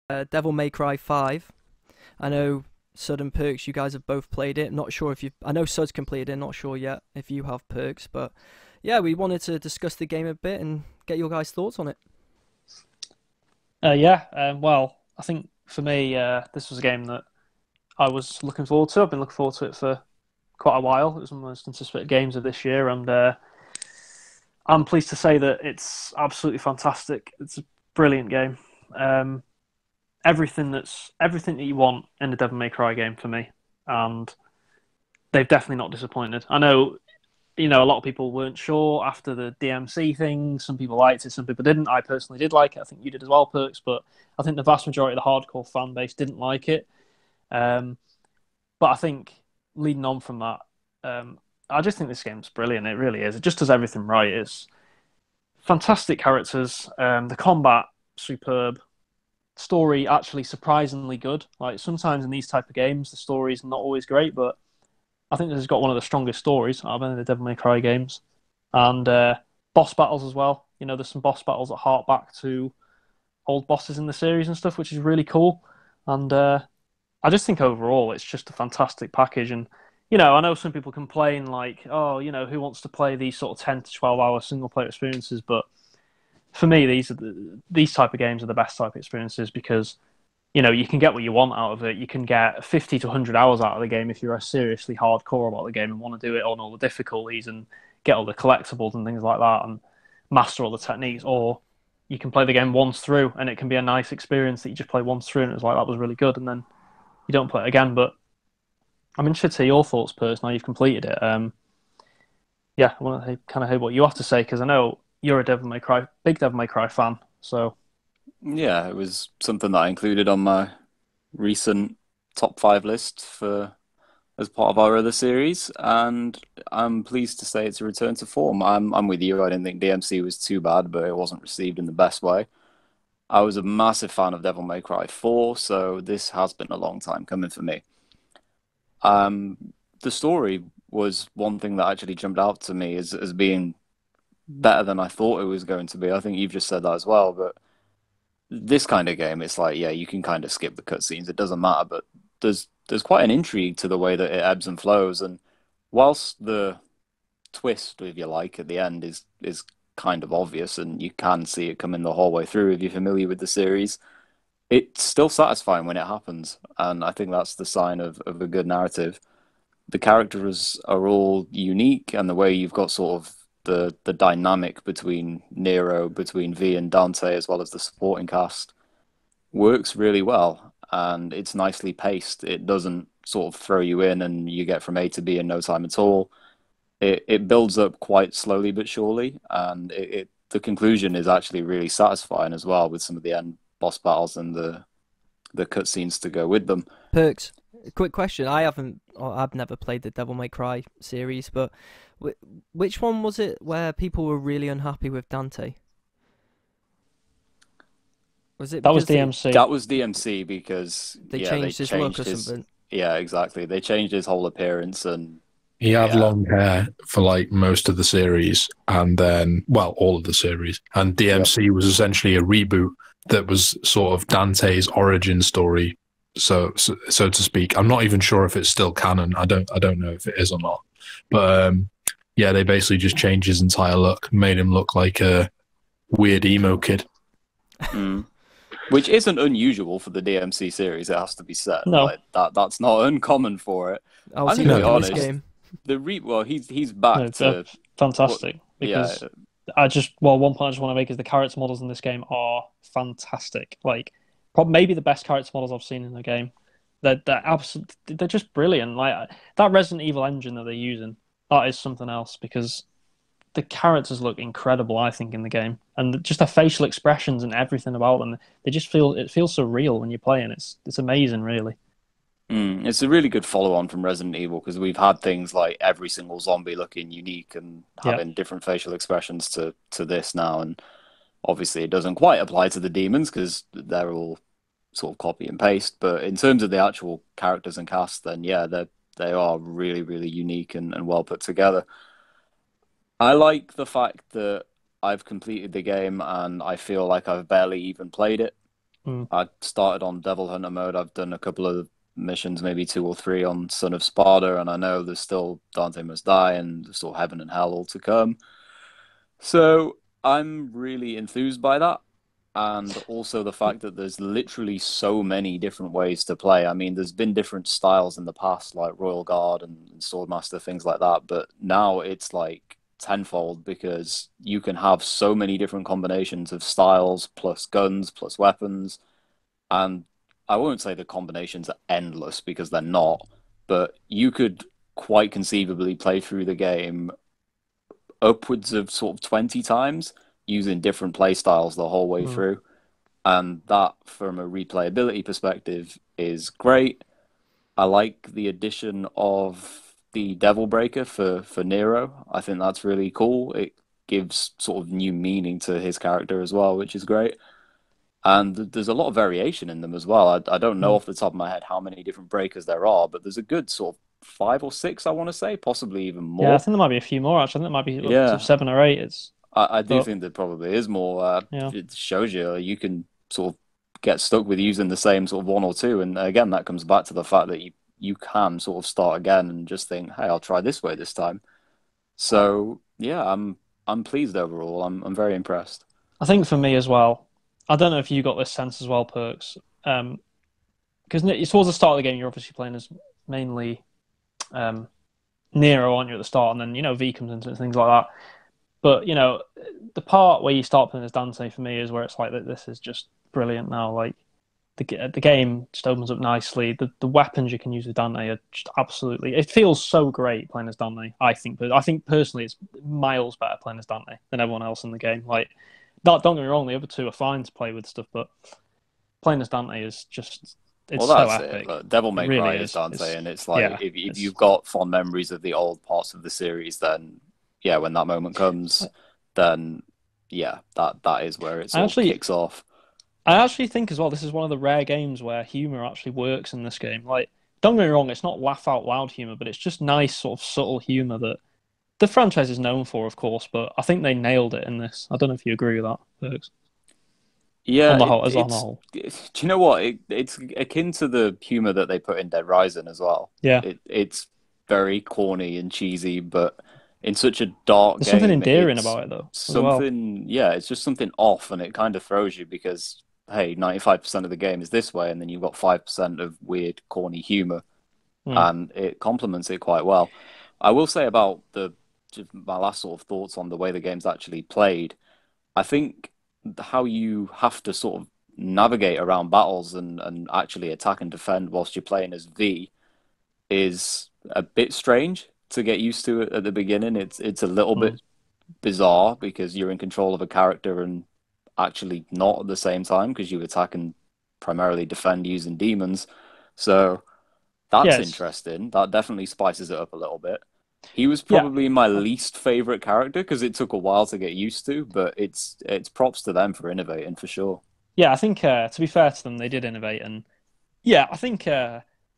Devil May Cry 5. I know Sud and Perks, you guys have both played it. Not sure if you. I know Sud's completed it. Not sure yet if you have Perks, but yeah, we wanted to discuss the game a bit and get your guys' thoughts on it. Well, I think for me, this was a game that I was looking forward to. I've been looking forward to it for quite a while. It was one of the most anticipated games of this year, and I'm pleased to say that it's absolutely fantastic. It's a brilliant game. Um, everything that you want in a Devil May Cry game for me, and they've definitely not disappointed. I know, a lot of people weren't sure after the DMC thing. Some people liked it, some people didn't. I personally did like it. I think you did as well, Perks, but I think the vast majority of the hardcore fan base didn't like it. Um, but I think leading on from that, I just think this game's brilliant. It really is. It just does everything right. It's fantastic characters. The combat superb. Story actually surprisingly good. Like sometimes in these type of games, the story's not always great, but I think this has got one of the strongest stories out of any of the Devil May Cry games. And boss battles as well. There's some boss battles that hark back to old bosses in the series and stuff, which is really cool. And I just think overall it's just a fantastic package. And I know some people complain like, oh, who wants to play these sort of 10 to 12 hour single player experiences? But for me, these type of games are the best type of experiences because you can get what you want out of it. You can get 50 to 100 hours out of the game if you're seriously hardcore about the game and want to do it on all the difficulties and get all the collectibles and things like that and master all the techniques. Or you can play the game once through and it can be a nice experience that you just play once through and it's like that was really good and then you don't play it again. But I'm interested to hear your thoughts, Pers, now you've completed it. Yeah, I want to kind of hear what you have to say because I know you're a big Devil May Cry fan. So Yeah, it was something that I included on my recent top five list for as part of our other series, and I'm pleased to say it's a return to form. I'm with you. I didn't think DMC was too bad, but it wasn't received in the best way. I was a massive fan of Devil May Cry 4, so this has been a long time coming for me. Um, the story was one thing that actually jumped out to me as being better than I thought it was going to be. I think you've just said that as well, but this kind of game, it's like, yeah, you can kind of skip the cutscenes. It doesn't matter, but there's quite an intrigue to the way that it ebbs and flows. And whilst the twist, if you like, at the end is kind of obvious, and you can see it coming the whole way through if you're familiar with the series, it's still satisfying when it happens. And I think that's the sign of a good narrative. The characters are all unique, and the way you've got sort of the dynamic between Nero, between V and Dante, as well as the supporting cast, works really well, and it's nicely paced. It doesn't sort of throw you in and you get from A to B in no time at all. It builds up quite slowly but surely, and the conclusion is actually really satisfying as well with some of the end boss battles and the cutscenes to go with them. Perks, quick question. I've never played the Devil May Cry series, but which one was it where people were really unhappy with Dante? Was it that was because DMC. That was DMC because they yeah, they changed his look changed or his something? yeah, exactly. They changed his whole appearance and He had yeah, long hair for like most of the series, and then, well, all of the series. And yep. DMC was essentially a reboot that was sort of Dante's origin story, so to speak. I'm not even sure if it's still canon. I don't know if it is or not. But yeah, they basically just changed his entire look, made him look like a weird emo kid. Mm. Which isn't unusual for the DMC series, it has to be said. No, Like that's not uncommon for it. Oh, I was he think to be like No, in this honest, game? well, he's no, back they're to what fantastic yeah, because one point I just want to make is the character models in this game are fantastic. Like, probably maybe the best character models I've seen in the game. They're just brilliant. Like that Resident Evil engine that they're using, that is something else because the characters look incredible. I think in the game and just the facial expressions and everything about them, it feels so real when you're playing. It's amazing, really. it's a really good follow on from Resident Evil because we've had things like every single zombie looking unique and Yeah, having different facial expressions to this now, and obviously it doesn't quite apply to the demons because they're all sort of copy and paste. But in terms of the actual characters and cast, then yeah, they are really, really unique and well put together. I like the fact that I've completed the game and I feel like I've barely even played it. I started on Devil Hunter mode. I've done a couple of missions, maybe 2 or 3 on Son of Sparta, and I know there's still Dante Must Die and there's still Heaven and Hell all to come. So I'm really enthused by that. And also the fact that there's literally so many different ways to play. I mean, there's been different styles in the past, like Royal Guard and Swordmaster, things like that. But now it's like tenfold because you can have so many different combinations of styles, plus guns, plus weapons. And I won't say the combinations are endless because they're not, but you could quite conceivably play through the game upwards of sort of 20 times using different play styles the whole way through. And that, from a replayability perspective, is great. I like the addition of the Devil Breaker for Nero. I think that's really cool. It gives sort of new meaning to his character as well, which is great. And there's a lot of variation in them as well. I don't know off the top of my head how many different breakers there are, but there's a good sort of 5 or 6, I want to say, possibly even more. Yeah, I think there might be a few more, actually. I think there might be up to 7 or 8. I do think there probably is more. It shows you can sort of get stuck with using the same sort of 1 or 2. And again, that comes back to the fact that you can sort of start again and just think, hey, I'll try this way this time. So yeah, I'm pleased overall. I'm very impressed. I think for me as well, I don't know if you got this sense as well, Perks, because towards the start of the game, you're obviously playing as mainly Nero, aren't you, at the start, and then V comes into it and things like that. But the part where you start playing as Dante for me is where it's like that. This is just brilliant now. Like the game just opens up nicely. The weapons you can use with Dante are just absolutely. It feels so great playing as Dante. I think, but I think personally, it's miles better playing as Dante than everyone else in the game. Like, don't get me wrong, the other two are fine to play with stuff, but playing as Dante is just. It's so epic. Look, Devil May Cry really is Dante, and it's like if you've got fond memories of the old parts of the series, then yeah, when that moment comes, then yeah, that is where it sort of kicks off. I actually think as well, this is one of the rare games where humor actually works in this game. Like, don't get me wrong, it's not laugh out loud humor, but it's just nice, sort of subtle humor that the franchise is known for, of course. But I think they nailed it in this. I don't know if you agree with that, Perks. Yeah, on the whole. Do you know what? It's akin to the humor that they put in Dead Rising as well. Yeah, it's very corny and cheesy, but in such a dark There's game, something endearing about it, though. Yeah, it's just something off, and it kind of throws you because hey, 95% of the game is this way, and then you've got 5% of weird, corny humor, and it complements it quite well. I will say about my last sort of thoughts on the way the game's actually played. I think how you have to sort of navigate around battles and actually attack and defend whilst you're playing as V is a bit strange to get used to at the beginning. It's a little bit bizarre because you're in control of a character and actually not at the same time because you attack and primarily defend using demons. So that's interesting. That definitely spices it up a little bit. He was probably my least favorite character because it took a while to get used to, but it's props to them for innovating for sure. Yeah, I think to be fair to them, they did innovate, and yeah, I think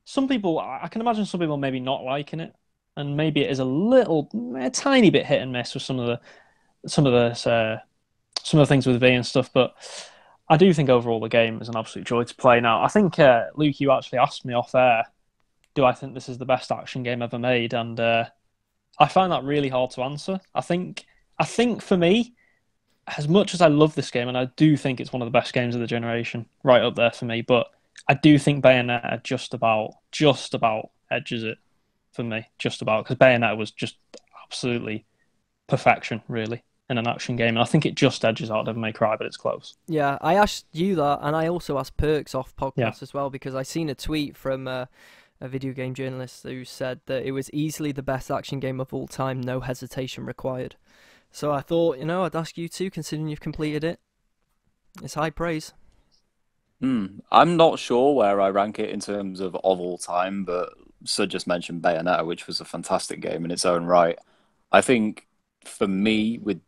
some people, I can imagine some people maybe not liking it, and maybe it is a tiny bit hit and miss with some of the things with V and stuff, but I do think overall the game is an absolute joy to play. Now, I think Luke, you actually asked me off air, do I think this is the best action game ever made, and I find that really hard to answer. I think for me, as much as I love this game, and I do think it's one of the best games of the generation, right up there for me, but I do think Bayonetta just about edges it for me, just about, because Bayonetta was just absolutely perfection, really, in an action game, and I think it just edges out Devil May Cry, but it's close. Yeah, I asked you that, and I also asked Perks off podcast as well, because I seen a tweet from a video game journalist who said that it was easily the best action game of all time, no hesitation required. So I thought, I'd ask you too, considering you've completed it. It's high praise. I'm not sure where I rank it in terms of all time, but Sud just mentioned Bayonetta, which was a fantastic game in its own right. I think for me, with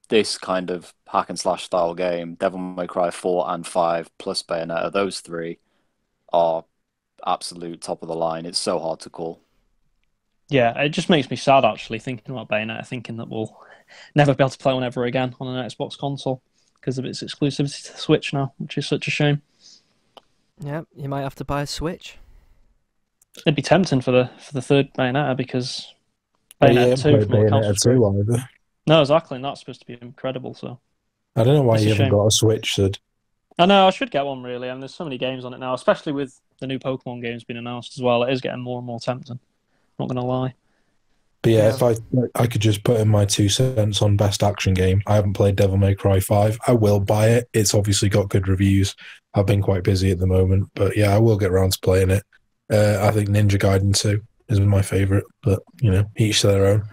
this kind of hack and slash style game, Devil May Cry 4 and 5 plus Bayonetta, those three are absolute top of the line. It's so hard to call. Yeah, it just makes me sad actually thinking about Bayonetta, thinking that we'll never be able to play one ever again on an Xbox console because of its exclusivity to the Switch now, which is such a shame. Yeah, you might have to buy a Switch. It'd be tempting for the third Bayonetta because But yeah, Bayonetta 2 from all accounts Bayonetta was great. 2 either. No, exactly, and that's supposed to be incredible. So I don't know why It's a you haven't shame. got a Switch, Sid. I know I should get one really, and there's so many games on it now, especially with the new Pokemon games being announced as well. It is getting more and more tempting. Not gonna lie. But yeah, Yeah. if I could just put in my 2 cents on best action game, I haven't played Devil May Cry 5. I will buy it. It's obviously got good reviews. I've been quite busy at the moment, but yeah, I will get around to playing it. I think Ninja Gaiden 2 is my favourite, but each to their own.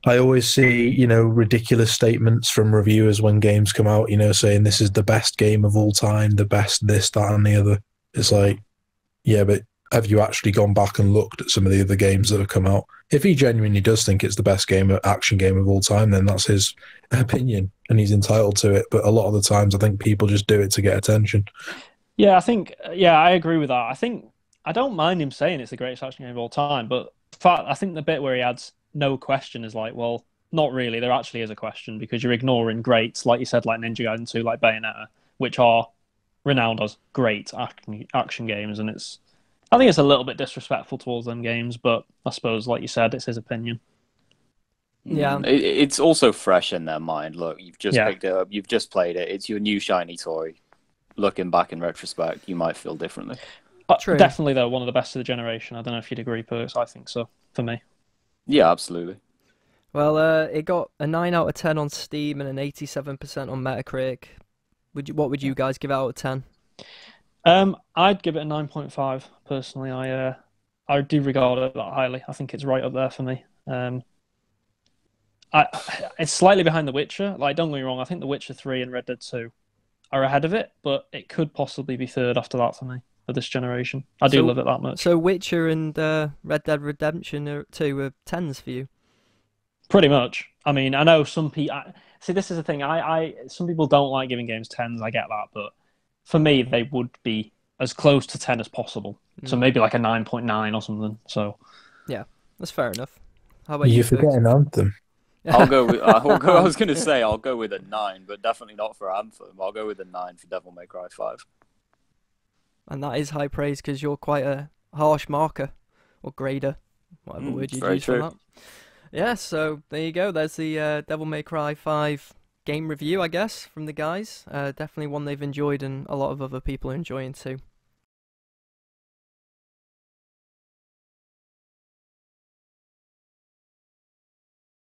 I always see, ridiculous statements from reviewers when games come out, saying this is the best game of all time, the best this, that, and the other. It's like, yeah, but have you actually gone back and looked at some of the other games that have come out? If he genuinely does think it's the best action game of all time, then that's his opinion and he's entitled to it. But a lot of the times, I think people just do it to get attention. Yeah, I agree with that. I don't mind him saying it's the greatest action game of all time, but I think the bit where he adds no question is like, well, not really. There actually is a question because you're ignoring greats, like you said, like Ninja Gaiden 2, like Bayonetta, which are renowned as great action games, and I think it's a little bit disrespectful towards them games, but I suppose, like you said, it's his opinion. Yeah. It's also fresh in their mind. Look, you've just Yeah. picked it up, you've just played it, it's your new shiny toy. Looking back in retrospect, you might feel differently. True. Definitely, though, one of the best of the generation. I don't know if you'd agree, Perks. I think so, for me. Yeah, absolutely. Well, it got a 9 out of 10 on Steam and an 87% on Metacritic. What would you guys give out of 10? I'd give it a 9.5 personally. I do regard it that highly. I think it's right up there for me. It's slightly behind The Witcher. Like, don't get me wrong, I think The Witcher 3 and Red Dead 2 are ahead of it, but it could possibly be third after that for me, for this generation. I do love it that much. So Witcher and Red Dead Redemption 2 are 10s for you? Pretty much. I mean, I know some people... See, this is the thing. Some people don't like giving games 10s, I get that, but for me, they would be as close to 10 as possible. So maybe like a 9.9 or something. So yeah, that's fair enough. How about you? You're forgetting Anthem. I'll go with. I was going to say I'll go with a 9, but definitely not for Anthem. I'll go with a 9 for Devil May Cry 5. And that is high praise because you're quite a harsh marker or grader, whatever word you use for that. Yeah, so there you go. There's the Devil May Cry 5 game review, I guess, from the guys. Definitely one they've enjoyed and a lot of other people are enjoying too.